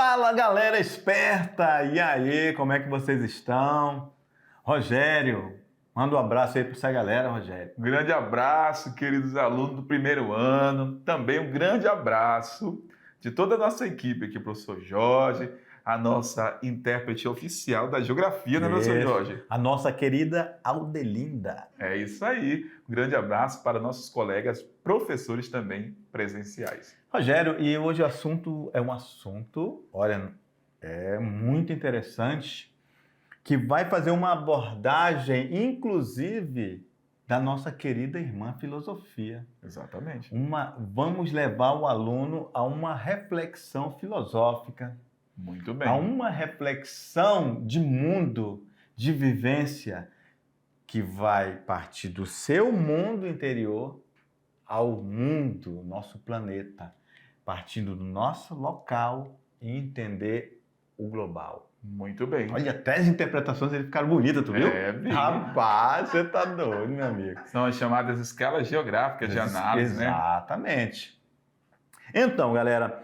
Fala, galera esperta! E aí, como é que vocês estão? Rogério, manda um abraço aí para essa galera, Rogério. Um grande abraço, queridos alunos do primeiro ano. Também um grande abraço de toda a nossa equipe aqui, professor Jorge, a nossa intérprete oficial da geografia, né, professor Isso. Jorge? A nossa querida Aldelinda. É isso aí. Um grande abraço para nossos colegas professores também presenciais. Rogério, e hoje o assunto é um assunto, olha, é muito interessante, que vai fazer uma abordagem, inclusive, da nossa querida irmã filosofia. Exatamente. Vamos levar o aluno a uma reflexão filosófica, Muito bem. a uma reflexão de mundo, de vivência, que vai partir do seu mundo interior ao mundo, nosso planeta, partindo do nosso local e entender o global. Muito bem. Olha, até as interpretações eles ficaram bonitas, tu viu? É, bem. Rapaz, você tá doido, meu amigo. São as chamadas escalas geográficas de análise, né? Exatamente. Então, galera,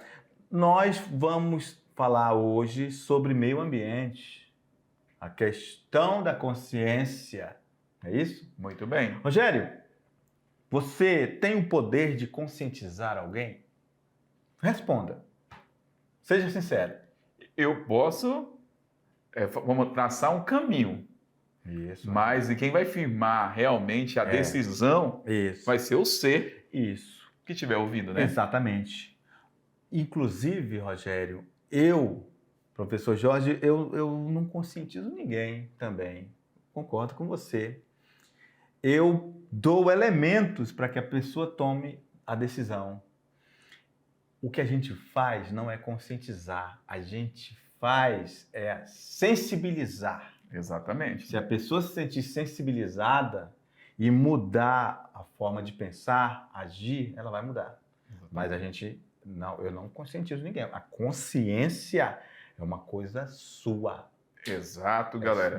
nós vamos falar hoje sobre meio ambiente, a questão da consciência, é isso? Muito bem. Rogério, você tem o poder de conscientizar alguém? Responda. Seja sincero. Eu posso, vamos traçar um caminho, Isso. mas e quem vai firmar realmente a decisão Isso. vai ser o ser Isso. que estiver ouvindo, né? Exatamente. Inclusive, Rogério, professor Jorge, eu não conscientizo ninguém também. Concordo com você. Eu dou elementos para que a pessoa tome a decisão. O que a gente faz não é conscientizar, a gente faz é sensibilizar. Exatamente. Se a pessoa se sentir sensibilizada e mudar a forma de pensar, agir, ela vai mudar. Mas eu não conscientizo ninguém. A consciência é uma coisa sua. Exato, galera.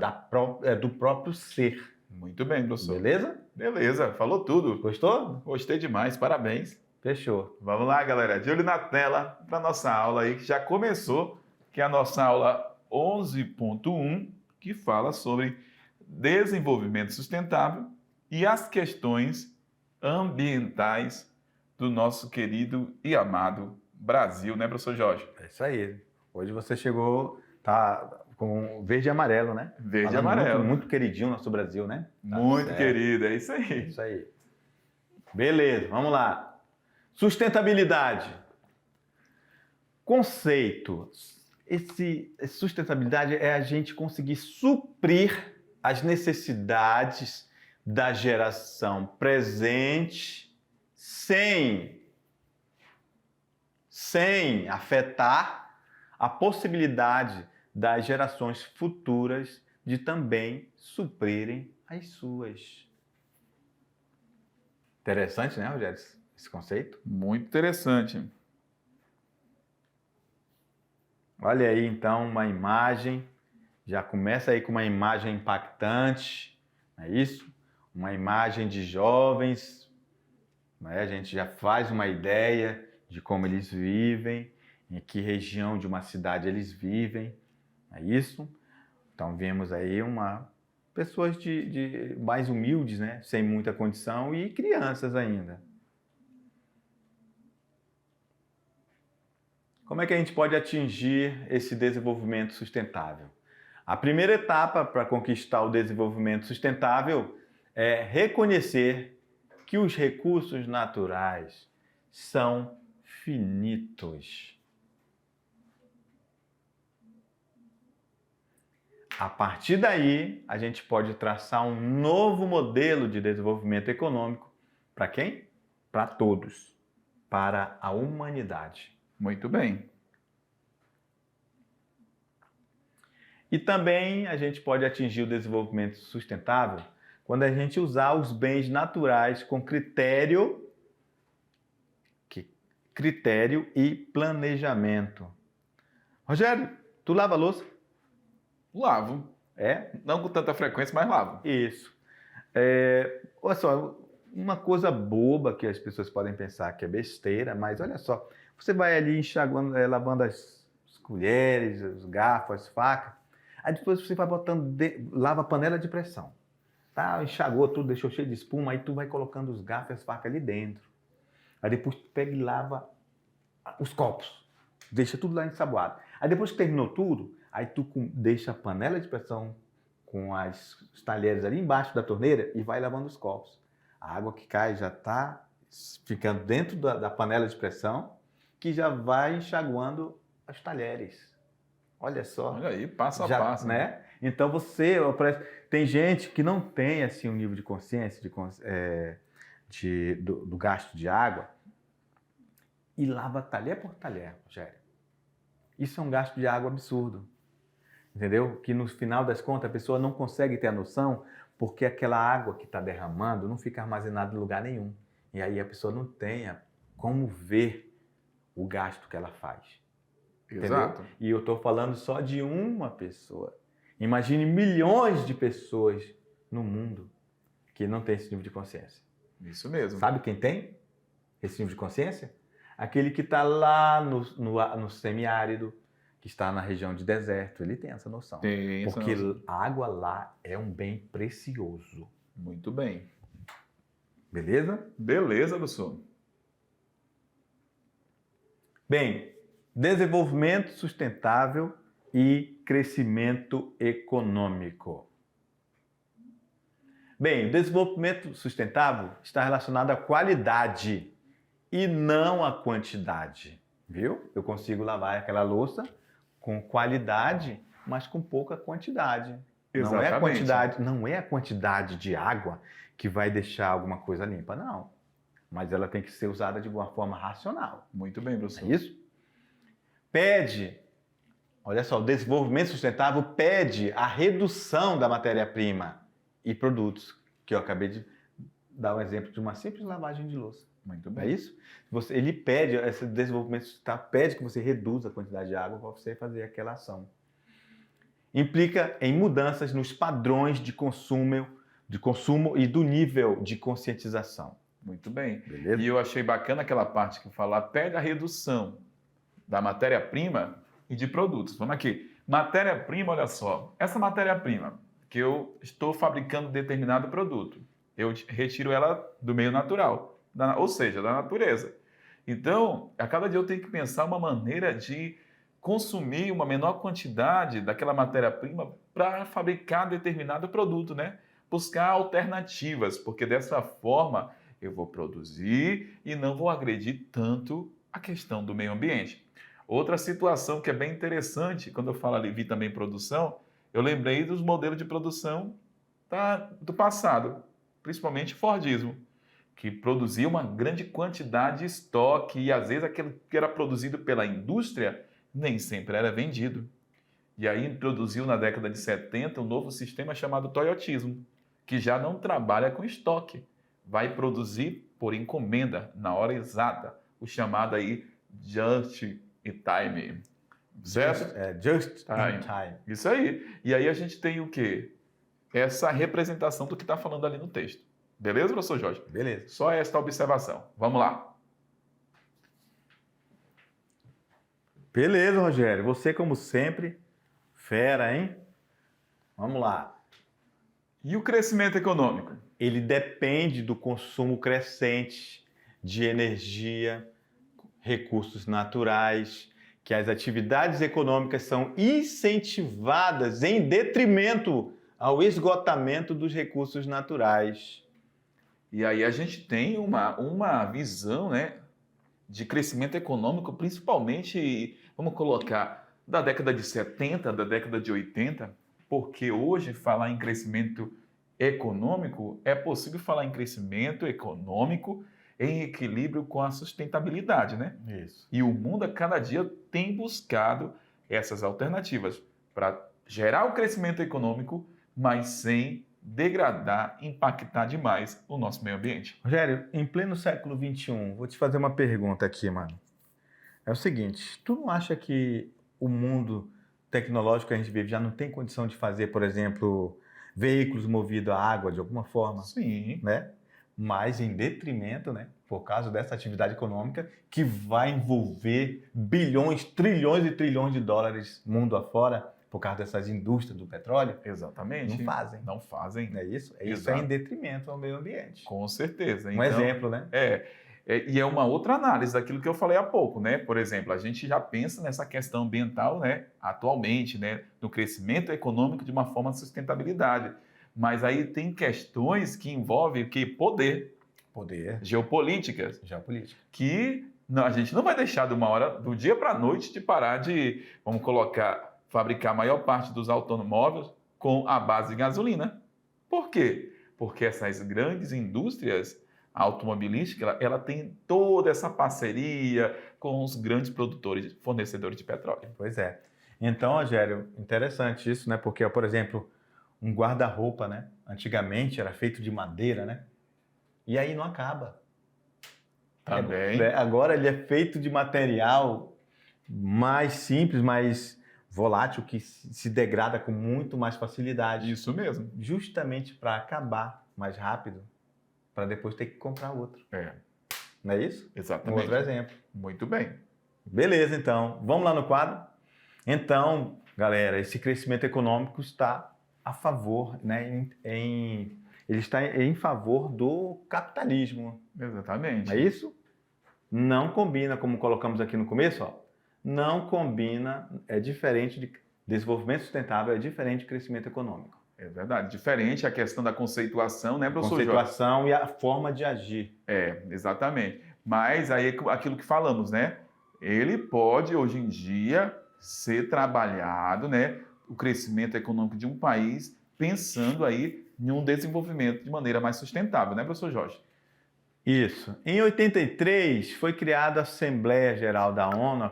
É do próprio ser. Muito bem, professor. Beleza? Beleza, falou tudo. Gostou? Gostei demais, parabéns. Fechou. Vamos lá, galera, de olho na tela para nossa aula aí que já começou, que é a nossa aula 11.1, que fala sobre desenvolvimento sustentável e as questões ambientais do nosso querido e amado Brasil, né, professor Jorge? É isso aí. Hoje você chegou, tá com verde e amarelo, né? Verde e Falando amarelo. Muito, muito queridinho nosso Brasil, né? Tá Muito certo. querido, é isso É aí. isso aí. Beleza, vamos lá. Sustentabilidade. Conceito. Sustentabilidade é a gente conseguir suprir as necessidades da geração presente sem afetar a possibilidade das gerações futuras de também suprirem as suas. Interessante, né, Rogério, esse conceito? Muito interessante. Olha aí, então, uma imagem. Já começa aí com uma imagem impactante, não é isso? Uma imagem de jovens, né? A gente já faz uma ideia de como eles vivem, em que região de uma cidade eles vivem, não é isso? Então, vemos aí pessoas de mais humildes, né? Sem muita condição e crianças ainda. Como é que a gente pode atingir esse desenvolvimento sustentável? A primeira etapa para conquistar o desenvolvimento sustentável é reconhecer que os recursos naturais são finitos. A partir daí, a gente pode traçar um novo modelo de desenvolvimento econômico. Para quem? Para todos. Para a humanidade. Muito bem. E também a gente pode atingir o desenvolvimento sustentável quando a gente usar os bens naturais com critério e planejamento. Rogério, tu lava a louça? Lavo. É? Não com tanta frequência, mas lavo. Isso. Olha só, uma coisa boba que as pessoas podem pensar que é besteira, mas olha só, você vai ali enxaguando, lavando os colheres, os garfos, as facas. Aí depois você vai botando, lava a panela de pressão. Tá? Enxagou tudo, deixou cheio de espuma, aí tu vai colocando os garfos e as facas ali dentro. Aí depois tu pega e lava os copos. Deixa tudo lá ensaboado. Aí depois que terminou tudo, aí tu deixa a panela de pressão com os talheres ali embaixo da torneira e vai lavando os copos. A água que cai já está ficando dentro da panela de pressão, que já vai enxaguando os talheres. Olha só. Olha aí, passo a Já, passo. né? Então tem gente que não tem assim um nível de consciência do gasto de água e lava talher por talher, Rogério. Isso é um gasto de água absurdo, entendeu? Que no final das contas a pessoa não consegue ter a noção porque aquela água que está derramando não fica armazenada em lugar nenhum. E aí a pessoa não tem como ver o gasto que ela faz. Exato. Entendeu? E eu estou falando só de uma pessoa. Imagine milhões de pessoas no mundo que não tem esse nível de consciência. Isso mesmo. Sabe quem tem esse nível de consciência? Aquele que está lá no semiárido, que está na região de deserto. Ele tem essa noção. Tem essa porque noção. a água lá é um bem precioso. Muito bem. Beleza? Beleza, professor. Bem, desenvolvimento sustentável e crescimento econômico. Bem, o desenvolvimento sustentável está relacionado à qualidade e não à quantidade, viu? Eu consigo lavar aquela louça com qualidade, mas com pouca quantidade. Exatamente. Não é a quantidade de água que vai deixar alguma coisa limpa, não. Mas ela tem que ser usada de uma forma racional. Muito bem, professor. É isso? Olha só, o desenvolvimento sustentável pede a redução da matéria-prima e produtos, que eu acabei de dar um exemplo de uma simples lavagem de louça. Muito Não bem. é isso? Ele pede, esse desenvolvimento sustentável pede que você reduza a quantidade de água para você fazer aquela ação. Implica em mudanças nos padrões de consumo e do nível de conscientização. Muito bem. Beleza? E eu achei bacana aquela parte que fala, pede a redução da matéria-prima e de produtos. Vamos aqui. Matéria-prima, olha só. Essa matéria-prima que eu estou fabricando determinado produto, eu retiro ela do meio natural, ou seja, da natureza. Então, a cada dia eu tenho que pensar uma maneira de consumir uma menor quantidade daquela matéria-prima para fabricar determinado produto, né? Buscar alternativas, porque dessa forma eu vou produzir e não vou agredir tanto a questão do meio ambiente. Outra situação que é bem interessante, quando eu falo ali, vi também produção, eu lembrei dos modelos de produção do passado, principalmente Fordismo, que produzia uma grande quantidade de estoque e às vezes aquilo que era produzido pela indústria nem sempre era vendido. E aí introduziu na década de 70 um novo sistema chamado Toyotismo, que já não trabalha com estoque, vai produzir por encomenda, na hora exata, o chamado aí just in time. Certo? Just in time. Isso aí. E aí a gente tem o quê? Essa representação do que está falando ali no texto. Beleza, professor Jorge? Beleza. Só esta observação. Vamos lá. Beleza, Rogério. Você, como sempre, fera, hein? Vamos lá. E o crescimento econômico? Ele depende do consumo crescente de energia, recursos naturais, que as atividades econômicas são incentivadas em detrimento ao esgotamento dos recursos naturais. E aí a gente tem uma visão, né, de crescimento econômico, principalmente, vamos colocar, da década de 70, da década de 80, porque hoje falar em crescimento econômico, é possível falar em crescimento econômico em equilíbrio com a sustentabilidade, né? Isso. E o mundo a cada dia tem buscado essas alternativas para gerar o crescimento econômico, mas sem degradar, impactar demais o nosso meio ambiente. Rogério, em pleno século XXI, vou te fazer uma pergunta aqui, mano. É o seguinte, tu não acha que o mundo tecnológico que a gente vive já não tem condição de fazer, por exemplo, veículos movidos a água de alguma forma? Sim. Né? mas em detrimento, né, por causa dessa atividade econômica que vai envolver bilhões, trilhões e trilhões de dólares mundo afora, por causa dessas indústrias do petróleo, Exatamente. não fazem. Não fazem. Não é isso? Isso Exato. é em detrimento ao meio ambiente. Com certeza. Um exemplo, né? E é uma outra análise daquilo que eu falei há pouco, né? Por exemplo, a gente já pensa nessa questão ambiental, né? Atualmente, né? No crescimento econômico de uma forma de sustentabilidade. Mas aí tem questões que envolvem o quê? Poder, Poder, geopolíticas, geopolítica. que a gente não vai deixar de uma hora, do dia para a noite, de parar de, vamos colocar, fabricar a maior parte dos automóveis com a base de gasolina. Por quê? Porque essas grandes indústrias automobilísticas, ela tem toda essa parceria com os grandes produtores, fornecedores de petróleo. Pois é. Então, Rogério, interessante isso, né? Porque, por exemplo, um guarda-roupa, né? Antigamente era feito de madeira, né? E aí não acaba. Também. Agora ele é feito de material mais simples, mais volátil, que se degrada com muito mais facilidade. Isso mesmo. Justamente para acabar mais rápido, para depois ter que comprar outro. Não é isso? Exatamente. Um outro exemplo. Muito bem. Beleza, então. Vamos lá no quadro? Então, galera, esse crescimento econômico está a favor, né? Ele está em favor do capitalismo. Exatamente. Não é isso? Não combina, como colocamos aqui no começo, ó. Não combina, é diferente de desenvolvimento sustentável, é diferente de crescimento econômico. É verdade. Diferente a questão da conceituação, né, professor Jorge? Conceituação e a forma de agir. Exatamente. Mas aí é aquilo que falamos, né? Ele pode, hoje em dia, ser trabalhado, né? O crescimento econômico de um país, pensando aí em um desenvolvimento de maneira mais sustentável, né, professor Jorge? Isso. Em 83 foi criada a Assembleia Geral da ONU,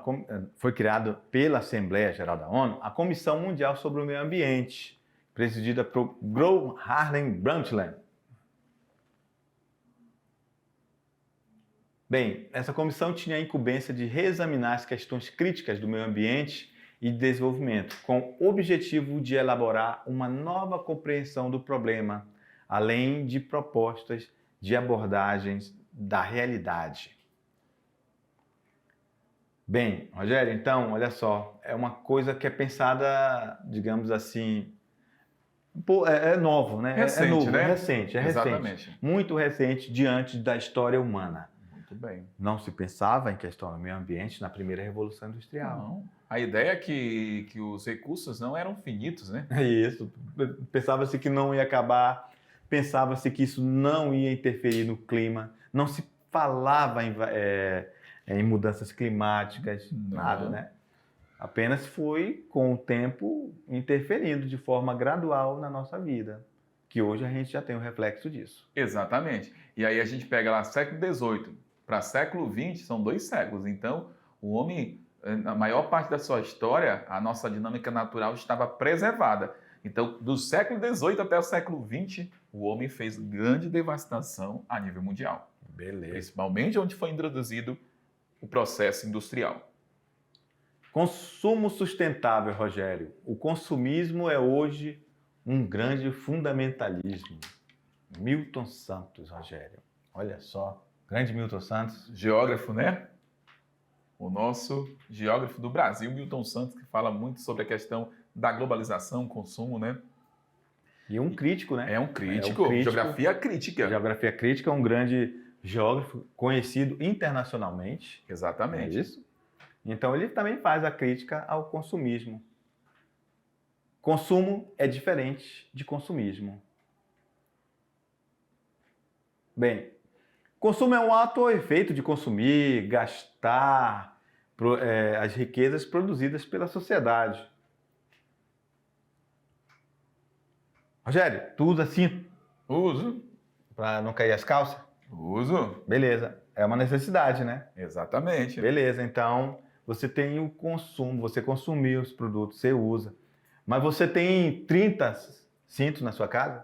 foi criado pela Assembleia Geral da ONU a Comissão Mundial sobre o Meio Ambiente, presidida por Gro Harlem Brundtland. Bem, essa comissão tinha a incumbência de reexaminar as questões críticas do meio ambiente e de desenvolvimento, com o objetivo de elaborar uma nova compreensão do problema, além de propostas de abordagens da realidade. Bem, Rogério, então, olha só, é uma coisa que é pensada, digamos assim, é novo, né? Recente, é novo, né? É recente. Exatamente. Muito recente diante da história humana. Muito bem. Não se pensava em questão do meio ambiente na primeira Revolução Industrial. Não. A ideia é que os recursos não eram finitos, né? É isso. Pensava-se que não ia acabar, pensava-se que isso não ia interferir no clima, não se falava em mudanças climáticas, nada, né? Apenas foi, com o tempo, interferindo de forma gradual na nossa vida, que hoje a gente já tem o reflexo disso. Exatamente. E aí a gente pega lá século XVIII para século XX, são 2 séculos. Então, o homem, na maior parte da sua história, a nossa dinâmica natural estava preservada. Então, do século XVIII até o século XX, o homem fez grande devastação a nível mundial. Beleza. Principalmente onde foi introduzido o processo industrial. Consumo sustentável, Rogério. O consumismo é hoje um grande fundamentalismo. Milton Santos, Rogério. Olha só, grande Milton Santos. Geógrafo, né? O nosso geógrafo do Brasil, Milton Santos, que fala muito sobre a questão da globalização, consumo, né? E um crítico, né? É um crítico. Geografia crítica. Geografia crítica é um grande geógrafo conhecido internacionalmente. Exatamente. É isso? Então ele também faz a crítica ao consumismo. Consumo é diferente de consumismo. Bem, consumo é um ato ou efeito de consumir, gastar as riquezas produzidas pela sociedade. Rogério, tu usa cinto? Uso. Para não cair as calças? Uso. Beleza. É uma necessidade, né? Exatamente. Beleza, então você tem o consumo, você consumiu os produtos, você usa. Mas você tem 30 cintos na sua casa?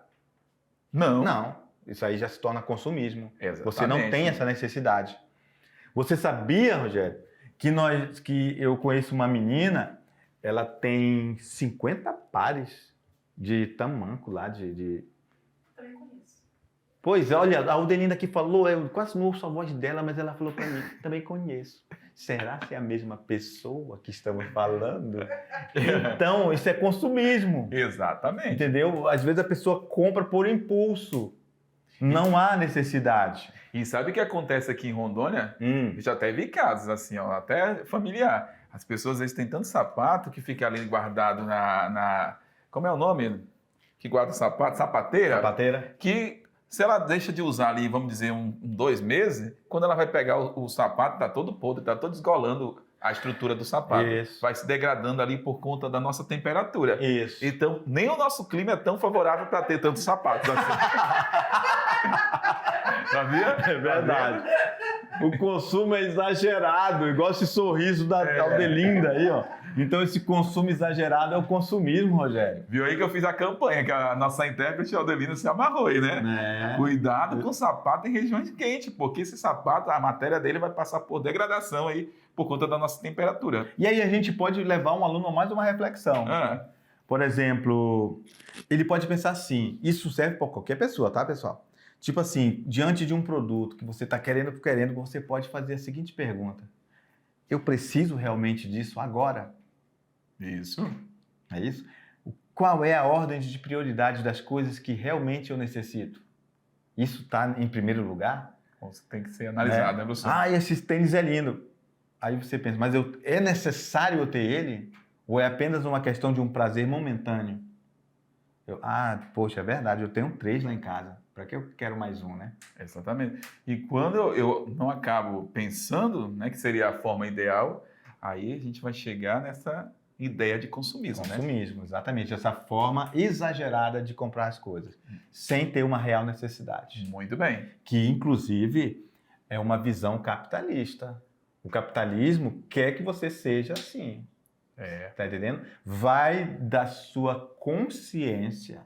Não. Não. Isso aí já se torna consumismo. Exatamente. Você não tem essa necessidade. Você sabia, Rogério, que eu conheço uma menina, ela tem 50 pares de tamanco lá, Também conheço. Pois é, olha, a Aldelinda que falou, eu quase não ouço a voz dela, mas ela falou para mim, também conheço. Será que é a mesma pessoa que estamos falando? Então, isso é consumismo, Exatamente. entendeu? Às vezes a pessoa compra por impulso, não há necessidade. E sabe o que acontece aqui em Rondônia? Eu já até vi casos assim, ó, até familiar. As pessoas às vezes têm tanto sapato que fica ali guardado como é o nome? Que guarda o sapato? Sapateira? Sapateira? Que se ela deixa de usar ali, vamos dizer, 2 meses, quando ela vai pegar o sapato, tá todo podre, tá todo desgolando a estrutura do sapato. Isso. Vai se degradando ali por conta da nossa temperatura. Isso. Então, nem o nosso clima é tão favorável para ter tantos sapatos assim. Sabia? É verdade. O consumo é exagerado, igual esse sorriso da Aldelinda aí, ó. Então esse consumo exagerado é o consumismo, Rogério. Viu aí que eu fiz a campanha, que a nossa intérprete Aldelina se amarrou aí, né? Cuidado com o sapato em regiões quentes, porque esse sapato, a matéria dele vai passar por degradação aí, por conta da nossa temperatura. E aí a gente pode levar um aluno a mais uma reflexão. Por exemplo, ele pode pensar assim, isso serve para qualquer pessoa, tá, pessoal? Tipo assim, diante de um produto que você está querendo, você pode fazer a seguinte pergunta. Eu preciso realmente disso agora? Isso. É isso? Qual é a ordem de prioridade das coisas que realmente eu necessito? Isso está em primeiro lugar? Isso tem que ser analisado, né, professor? Ah, esse tênis é lindo. Aí você pensa, mas é necessário eu ter ele? Ou é apenas uma questão de um prazer momentâneo? Poxa, é verdade, eu tenho 3 lá em casa. Para que eu quero mais um, né? Exatamente. E quando eu não acabo pensando, né, que seria a forma ideal, aí a gente vai chegar nessa ideia de consumismo, né? Consumismo, exatamente. Essa forma exagerada de comprar as coisas, sem ter uma real necessidade. Muito bem. Que, inclusive, é uma visão capitalista. O capitalismo quer que você seja assim. Tá entendendo? Vai da sua consciência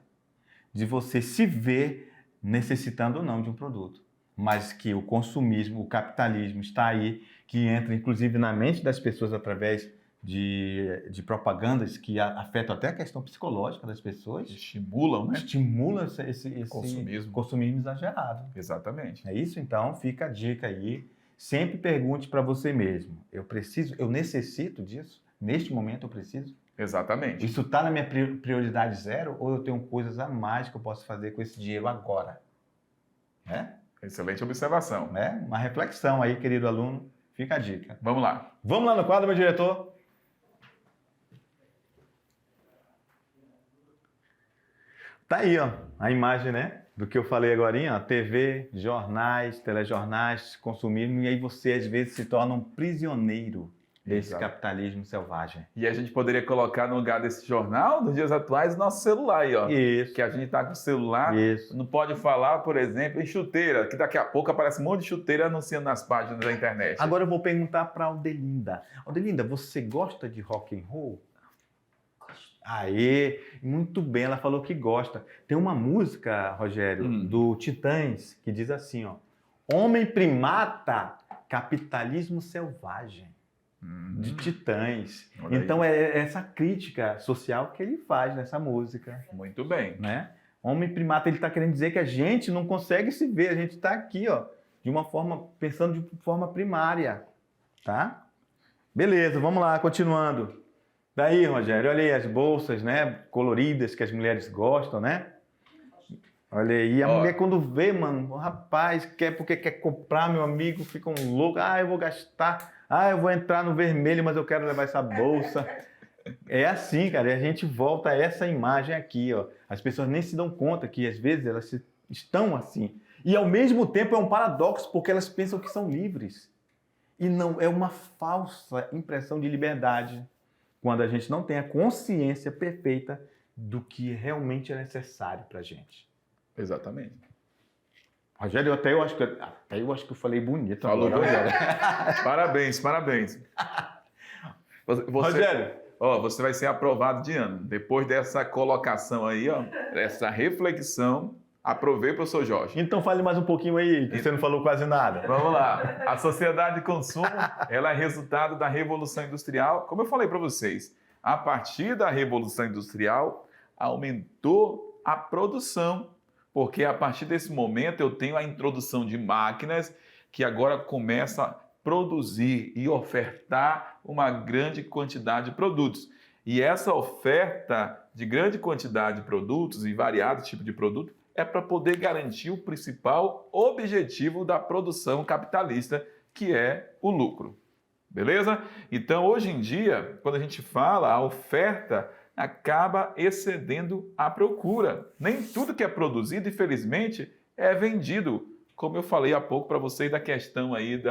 de você se ver necessitando ou não de um produto. Mas que o consumismo, o capitalismo está aí, que entra inclusive na mente das pessoas através de propagandas que afetam até a questão psicológica das pessoas. Estimulam, né? Estimulam esse consumismo exagerado. Exatamente. É isso? Então, fica a dica aí. Sempre pergunte para você mesmo. Eu necessito disso? Neste momento eu preciso? Exatamente. Isso está na minha prioridade 0 ou eu tenho coisas a mais que eu posso fazer com esse dinheiro agora? Excelente observação. Uma reflexão aí, querido aluno. Fica a dica. Vamos lá. Vamos lá no quadro, meu diretor? Tá aí, ó, a imagem, né? Do que eu falei agora, ó, TV, jornais, telejornais, consumismo, e aí você às vezes se torna um prisioneiro desse capitalismo selvagem. E a gente poderia colocar no lugar desse jornal, nos dias atuais, nosso celular aí, ó. Isso. Que a gente tá com o celular, não pode falar, por exemplo, em chuteira, que daqui a pouco aparece um monte de chuteira anunciando nas páginas da internet. Agora eu vou perguntar para Aldelinda. Aldelinda, você gosta de rock and roll? Aê, muito bem, ela falou que gosta. Tem uma música, Rogério, do Titãs, que diz assim, ó. Homem primata, capitalismo selvagem. De Titãs. Olha então aí. é essa crítica social que ele faz nessa música. Muito bem. Né? Homem primata, ele está querendo dizer que a gente não consegue se ver, a gente está aqui, ó, de uma forma, pensando de forma primária, tá? Beleza, vamos lá, continuando. Daí, Rogério, olha aí as bolsas, né, coloridas que as mulheres gostam, né? Olha aí, a mulher quando vê, mano, rapaz, porque quer comprar, meu amigo, fica um louco, eu vou gastar, eu vou entrar no vermelho, mas eu quero levar essa bolsa. É assim, cara, e a gente volta a essa imagem aqui, ó. As pessoas nem se dão conta que às vezes elas estão assim. E ao mesmo tempo é um paradoxo, porque elas pensam que são livres. E não, é uma falsa impressão de liberdade, quando a gente não tem a consciência perfeita do que realmente é necessário pra gente. Exatamente. Rogério, até eu acho que eu falei bonito. Falou, Rogério. Parabéns, parabéns. Rogério, você vai ser aprovado de ano. Depois dessa colocação aí, ó, essa reflexão, aprovei, professor Jorge. Então fale mais um pouquinho aí, que você não falou quase nada. Vamos lá. A sociedade de consumo, ela é resultado da Revolução Industrial. Como eu falei para vocês, a partir da Revolução Industrial, aumentou a produção, Porque a partir desse momento eu tenho a introdução de máquinas que agora começam a produzir e ofertar uma grande quantidade de produtos. E essa oferta de grande quantidade de produtos e variados tipos de produto é para poder garantir o principal objetivo da produção capitalista, que é o lucro. Beleza? Então, hoje em dia, quando a gente fala, a oferta acaba excedendo a procura. Nem tudo que é produzido, infelizmente, é vendido. Como eu falei há pouco para vocês da questão aí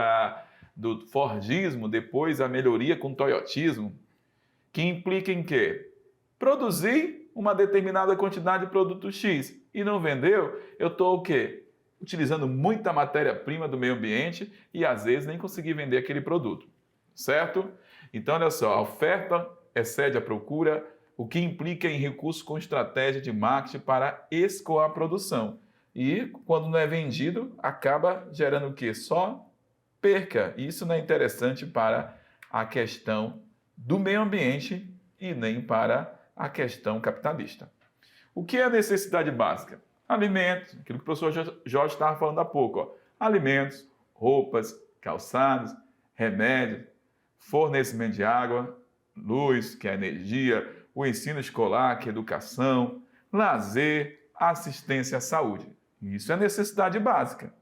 do Fordismo, depois a melhoria com o Toyotismo, que implica em quê? Produzir uma determinada quantidade de produto X e não vendeu, eu estou o quê? Utilizando muita matéria-prima do meio ambiente e às vezes nem consegui vender aquele produto, certo? Então, olha só, a oferta excede a procura, o que implica em recursos com estratégia de marketing para escoar a produção. E quando não é vendido, acaba gerando o quê? Só perca. Isso não é interessante para a questão do meio ambiente e nem para a questão capitalista. O que é a necessidade básica? Alimentos, aquilo que o professor Jorge estava falando há pouco. Ó. Alimentos, roupas, calçados, remédios, fornecimento de água, luz, que é energia, o ensino escolar, que é educação, lazer, assistência à saúde. Isso é necessidade básica.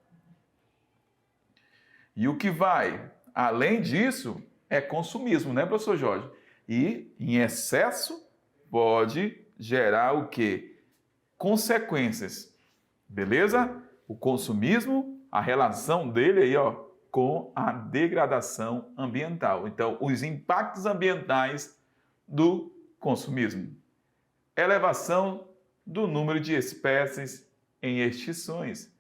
E o que vai além disso é consumismo, né, professor Jorge? E em excesso pode gerar o quê? Consequências. Beleza? O consumismo, a relação dele aí, ó, com a degradação ambiental. Então, os impactos ambientais do consumismo. Elevação do número de espécies em extinções.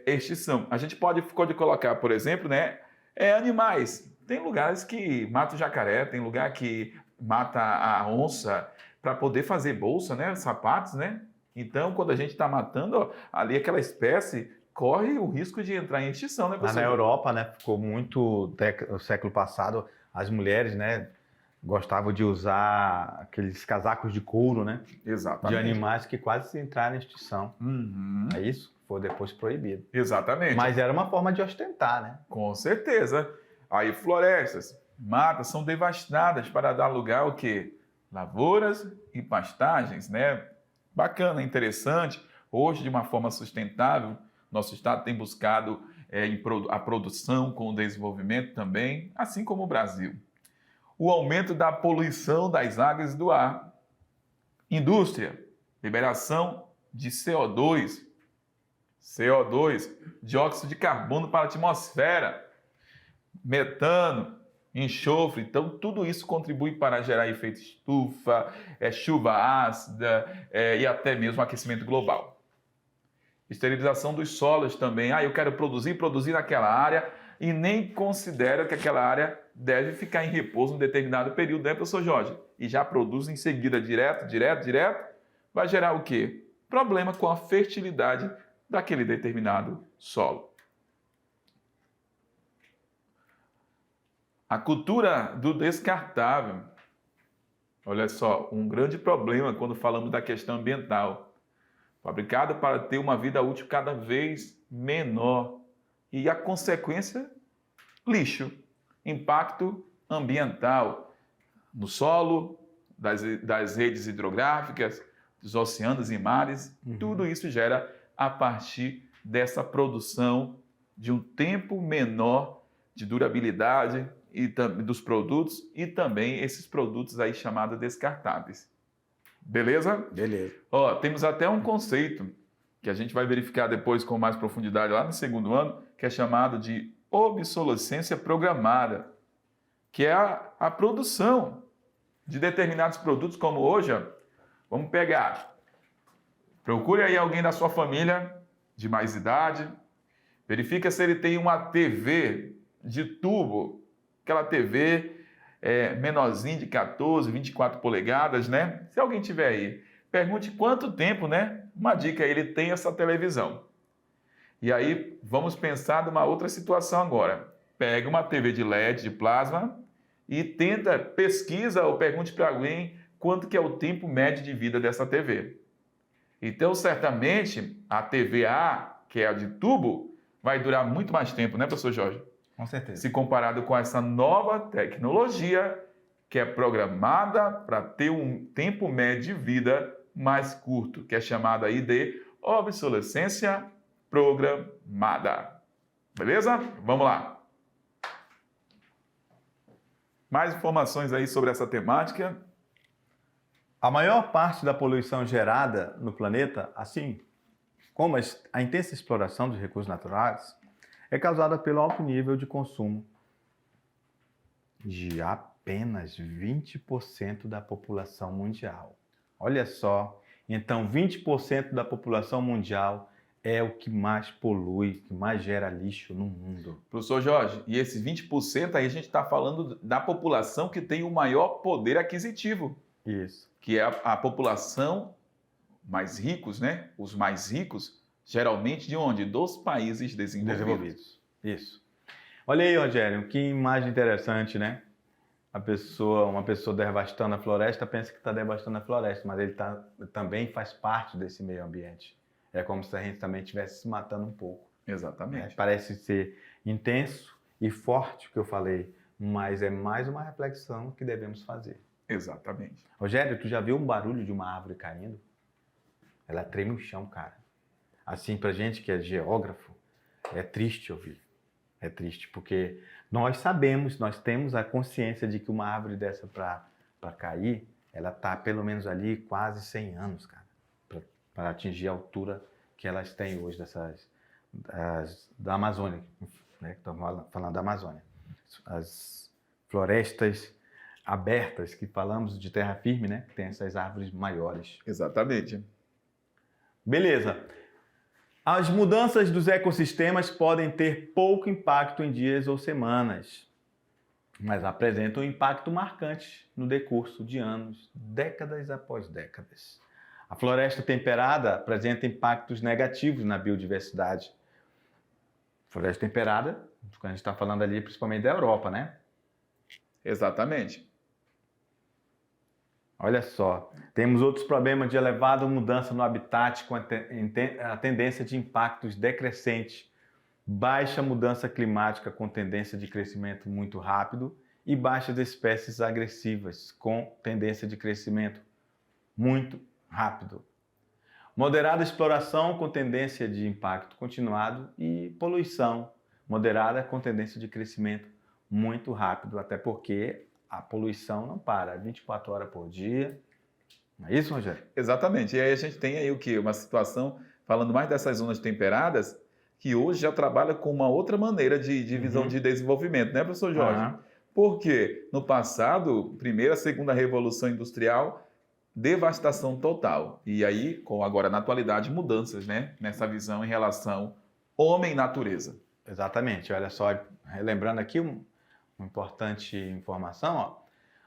Extinção. A gente pode colocar, por exemplo, né, animais. Tem lugares que mata o jacaré, tem lugar que mata a onça para poder fazer bolsa, né, sapatos, né? Então, quando a gente está matando, ó, ali aquela espécie corre o risco de entrar em extinção, né, Lá professor? na Europa, né, ficou muito, no século passado, as mulheres, né, gostavam de usar aqueles casacos de couro, né, Exatamente. de animais que quase entraram em extinção. Uhum. É isso? Foi depois proibido. Exatamente. Mas era uma forma de ostentar, né? Com certeza. Aí florestas, matas são devastadas para dar lugar ao quê? Lavouras e pastagens, né? Bacana, interessante. Hoje, de uma forma sustentável, nosso estado tem buscado a produção com o desenvolvimento também, assim como o Brasil. O aumento da poluição das águas e do ar. Indústria, liberação de CO2, dióxido de carbono para a atmosfera, metano, enxofre. Então, tudo isso contribui para gerar efeito estufa, chuva ácida e até mesmo aquecimento global. Esterilização dos solos também. Eu quero produzir naquela área e nem considero que aquela área deve ficar em repouso um determinado período, né, professor Jorge? E já produz em seguida direto, vai gerar o quê? Problema com a fertilidade daquele determinado solo. A cultura do descartável. Olha só, um grande problema quando falamos da questão ambiental. Fabricado para ter uma vida útil cada vez menor. E a consequência, lixo. Impacto ambiental no solo, das redes hidrográficas, dos oceanos e mares. Tudo isso gera a partir dessa produção de um tempo menor de durabilidade e dos produtos e também esses produtos aí chamados descartáveis. Beleza? Beleza. Ó, temos até um conceito que a gente vai verificar depois com mais profundidade lá no segundo ano, que é chamado de obsolescência programada, que é a produção de determinados produtos, como hoje, ó, vamos pegar. Procure aí alguém da sua família de mais idade, verifica se ele tem uma TV de tubo, aquela TV menorzinha de 14, 24 polegadas, né? Se alguém tiver aí, pergunte quanto tempo, né? Uma dica, ele tem essa televisão. E aí, vamos pensar numa outra situação agora. Pega uma TV de LED, de plasma, e pesquisa ou pergunte para alguém quanto que é o tempo médio de vida dessa TV. Então, certamente, a TVA, que é a de tubo, vai durar muito mais tempo, né, professor Jorge? Com certeza. Se comparado com essa nova tecnologia que é programada para ter um tempo médio de vida mais curto, que é chamada aí de obsolescência programada. Beleza? Vamos lá. Mais informações aí sobre essa temática? A maior parte da poluição gerada no planeta, assim como a intensa exploração dos recursos naturais, é causada pelo alto nível de consumo de apenas 20% da população mundial. Olha só, então 20% da população mundial é o que mais polui, que mais gera lixo no mundo. Professor Jorge, e esses 20% aí a gente está falando da população que tem o maior poder aquisitivo. Isso. Que é a população mais ricos, né? Os mais ricos, geralmente de onde? Dos países desenvolvidos. Isso. Olha aí, Rogério, que imagem interessante, né? Uma pessoa devastando a floresta pensa que está devastando a floresta, mas ele também faz parte desse meio ambiente. É como se a gente também estivesse se matando um pouco. Exatamente. Parece ser intenso e forte o que eu falei, mas é mais uma reflexão que devemos fazer. Exatamente. Rogério, tu já viu um barulho de uma árvore caindo? Ela treme o chão, cara. Assim, pra gente que é geógrafo, é triste ouvir. É triste, porque nós sabemos, nós temos a consciência de que uma árvore dessa para cair, ela tá pelo menos ali quase 100 anos, cara, para atingir a altura que elas têm hoje da Amazônia, né? Estamos falando da Amazônia. As florestas abertas, que falamos de terra firme, né? Que tem essas árvores maiores. Exatamente. Beleza. As mudanças dos ecossistemas podem ter pouco impacto em dias ou semanas, mas apresentam um impacto marcante no decurso de anos, décadas após décadas. A floresta temperada apresenta impactos negativos na biodiversidade. Floresta temperada, a gente está falando ali principalmente da Europa, né? Exatamente. Olha só, temos outros problemas de elevada mudança no habitat com a tendência de impactos decrescente, baixa mudança climática com tendência de crescimento muito rápido e baixas espécies agressivas com tendência de crescimento muito rápido. Moderada exploração com tendência de impacto continuado e poluição moderada com tendência de crescimento muito rápido, até porque a poluição não para, 24 horas por dia. Não é isso, Rogério? Exatamente. E aí a gente tem aí o quê? Uma situação, falando mais dessas zonas temperadas, que hoje já trabalha com uma outra maneira de visão de desenvolvimento, né, professor Jorge? Porque no passado, primeira, segunda revolução industrial, devastação total. E aí, com agora na atualidade, mudanças, né, nessa visão em relação homem e natureza. Exatamente. Olha só, relembrando aqui uma importante informação, ó.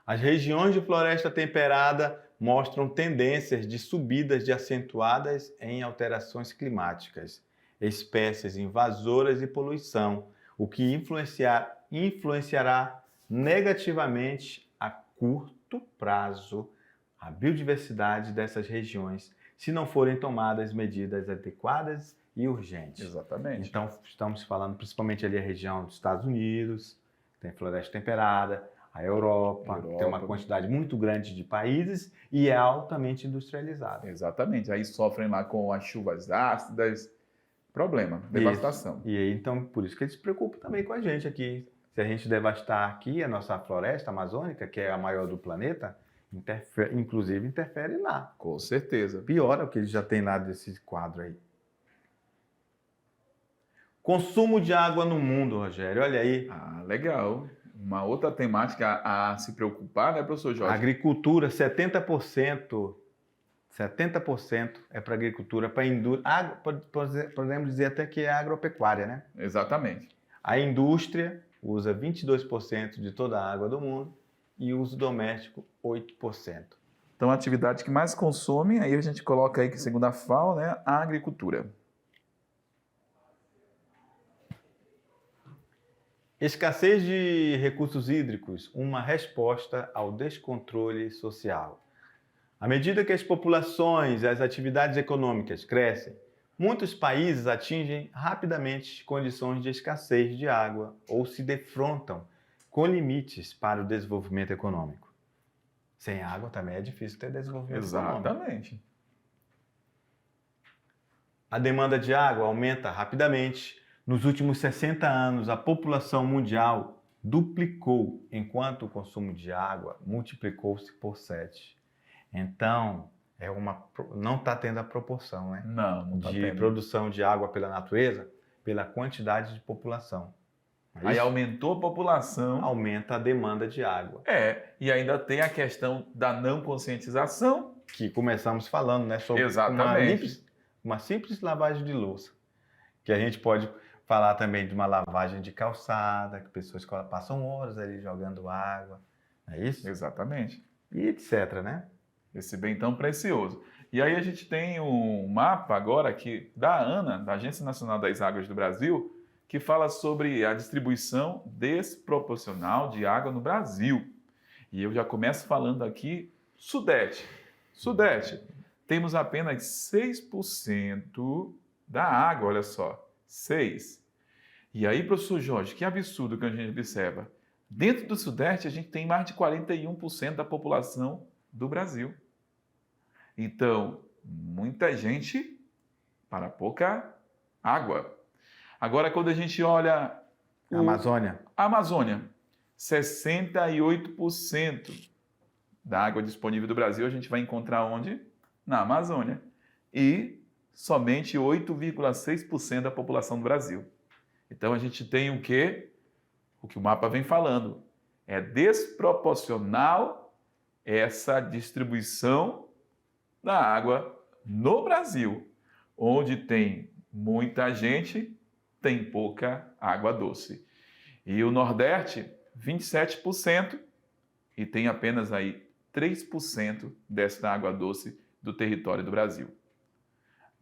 As regiões de floresta temperada mostram tendências de subidas de acentuadas em alterações climáticas, espécies invasoras e poluição, o que influenciará negativamente a curto prazo a biodiversidade dessas regiões, se não forem tomadas medidas adequadas e urgentes. Exatamente. Então, estamos falando principalmente ali a região dos Estados Unidos, tem floresta temperada, a Europa, tem uma quantidade muito grande de países e é altamente industrializada. Exatamente. Aí sofrem lá com as chuvas ácidas, problema, devastação. Isso. E aí, então, por isso que eles se preocupam também com a gente aqui. Se a gente devastar aqui a nossa floresta amazônica, que é a maior do planeta, inclusive interfere lá. Com certeza. Piora o que eles já têm lá desse quadro aí. Consumo de água no mundo, Rogério, olha aí. Ah, legal. Uma outra temática a se preocupar, né, professor Jorge? Agricultura, 70% é para agricultura, para indústria. Podemos dizer até que é agropecuária, né? Exatamente. A indústria usa 22% de toda a água do mundo e o uso doméstico, 8%. Então, a atividade que mais consome, aí a gente coloca aí que, segundo a FAO, né, a agricultura. Escassez de recursos hídricos, uma resposta ao descontrole social. À medida que as populações e as atividades econômicas crescem, muitos países atingem rapidamente condições de escassez de água ou se defrontam com limites para o desenvolvimento econômico. Sem água também é difícil ter desenvolvimento econômico. Exatamente. A demanda de água aumenta rapidamente. Nos últimos 60 anos, a população mundial duplicou, enquanto o consumo de água multiplicou-se por 7. Então, não está tendo a proporção, né? Não está de tendo. produção de água pela natureza, pela quantidade de população. Aí aumentou a população. Aumenta a demanda de água. E ainda tem a questão da não conscientização. Que começamos falando, né? Sobre Exatamente. uma simples lavagem de louça. Que a gente pode falar também de uma lavagem de calçada, que pessoas passam horas ali jogando água. Não é isso? Exatamente. E etc, né? Esse bem tão precioso. E aí a gente tem um mapa agora aqui da ANA, da Agência Nacional das Águas do Brasil, que fala sobre a distribuição desproporcional de água no Brasil. E eu já começo falando aqui, Sudeste. Sudeste, temos apenas 6% da água, olha só, 6%. E aí, professor Jorge, que absurdo que a gente observa. Dentro do Sudeste, a gente tem mais de 41% da população do Brasil. Então, muita gente para pouca água. Agora, quando a gente olha A Amazônia. a Amazônia, 68% da água disponível do Brasil a gente vai encontrar onde? Na Amazônia. E somente 8,6% da população do Brasil. Então, a gente tem o quê? O que o mapa vem falando. É desproporcional essa distribuição da água no Brasil, onde tem muita gente, tem pouca água doce. E o Nordeste, 27%, e tem apenas aí 3% dessa água doce do território do Brasil.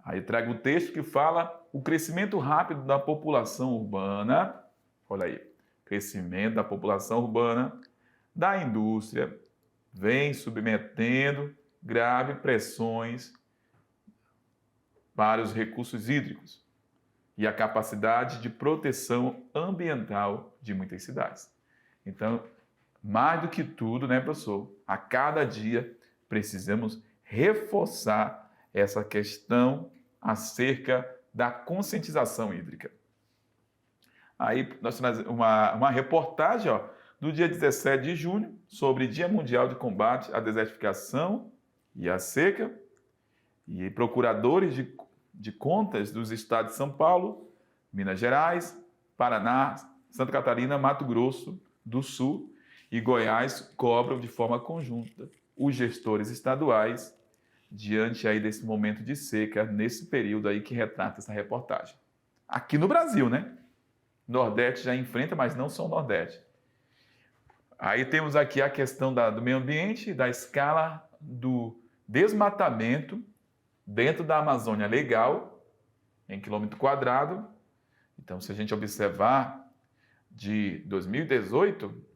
Aí trago um texto que fala o crescimento rápido da população urbana, olha aí, crescimento da população urbana, da indústria, vem submetendo graves pressões para os recursos hídricos e a capacidade de proteção ambiental de muitas cidades. Então, mais do que tudo, né, professor? A cada dia precisamos reforçar essa questão acerca da conscientização hídrica. Aí nós temos uma reportagem do dia 17 de junho sobre Dia Mundial de Combate à Desertificação e à Seca, e procuradores de contas dos estados de São Paulo, Minas Gerais, Paraná, Santa Catarina, Mato Grosso do Sul e Goiás cobram de forma conjunta os gestores estaduais diante aí desse momento de seca, nesse período aí que retrata essa reportagem. Aqui no Brasil, né? Nordeste já enfrenta, mas não só o Nordeste. Aí temos aqui a questão do meio ambiente, da escala do desmatamento dentro da Amazônia legal, em quilômetro quadrado. Então, se a gente observar, de 2018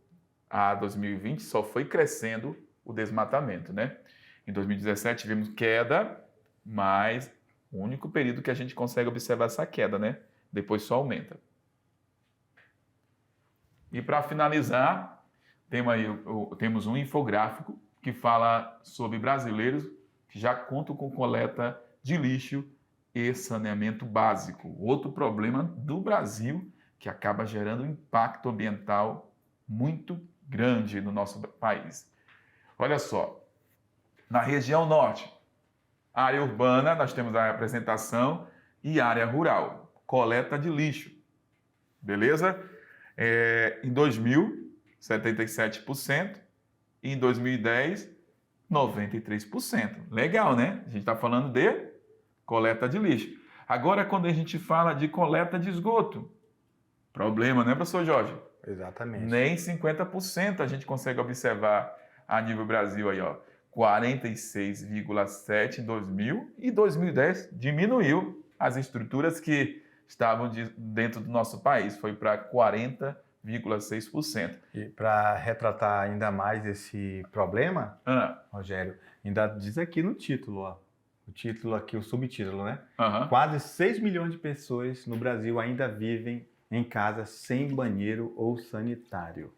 a 2020, só foi crescendo o desmatamento, né? Em 2017 tivemos queda, mas o único período que a gente consegue observar essa queda, né? Depois só aumenta. E para finalizar, temos um infográfico que fala sobre brasileiros que já contam com coleta de lixo e saneamento básico. Outro problema do Brasil que acaba gerando um impacto ambiental muito grande no nosso país. Olha só, na região norte, área urbana, nós temos a apresentação, e área rural, coleta de lixo. Beleza? Em 2000, 77%, e em 2010, 93%. Legal, né? A gente está falando de coleta de lixo. Agora, quando a gente fala de coleta de esgoto, problema, né, professor Jorge? Exatamente. Nem 50% a gente consegue observar a nível Brasil aí, 46,7% em 2000 e 2010 diminuiu as estruturas que estavam dentro do nosso país, foi para 40,6%. E para retratar ainda mais esse problema, Rogério, Ainda diz aqui no título, ó. O título aqui, o subtítulo, né? Aham. Quase 6 milhões de pessoas no Brasil ainda vivem em casa sem banheiro ou sanitário.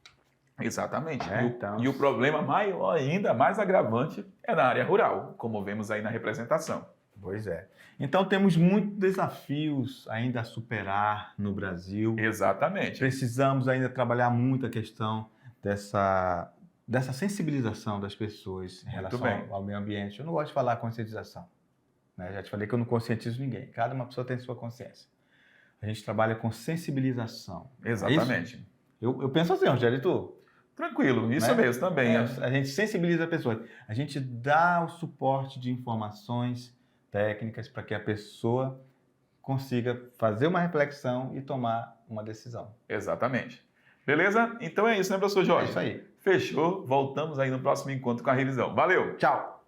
Exatamente. É, E então- e o problema maior ainda, mais agravante, é na área rural, como vemos aí na representação. Pois é. Então temos muitos desafios ainda a superar no Brasil. Exatamente. Precisamos ainda trabalhar muito a questão dessa sensibilização das pessoas em Muito relação bem. ao meio ambiente. Eu não gosto de falar conscientização, né? Já te falei que eu não conscientizo ninguém. Cada uma pessoa tem sua consciência. A gente trabalha com sensibilização. Exatamente. Eu penso assim, Rogério, e tu? Tranquilo, isso Né? mesmo também. A gente sensibiliza a pessoa. A gente dá o suporte de informações técnicas para que a pessoa consiga fazer uma reflexão e tomar uma decisão. Exatamente. Beleza? Então é isso, né, professor É Jorge? isso aí. Fechou. Voltamos aí no próximo encontro com a revisão. Valeu! Tchau!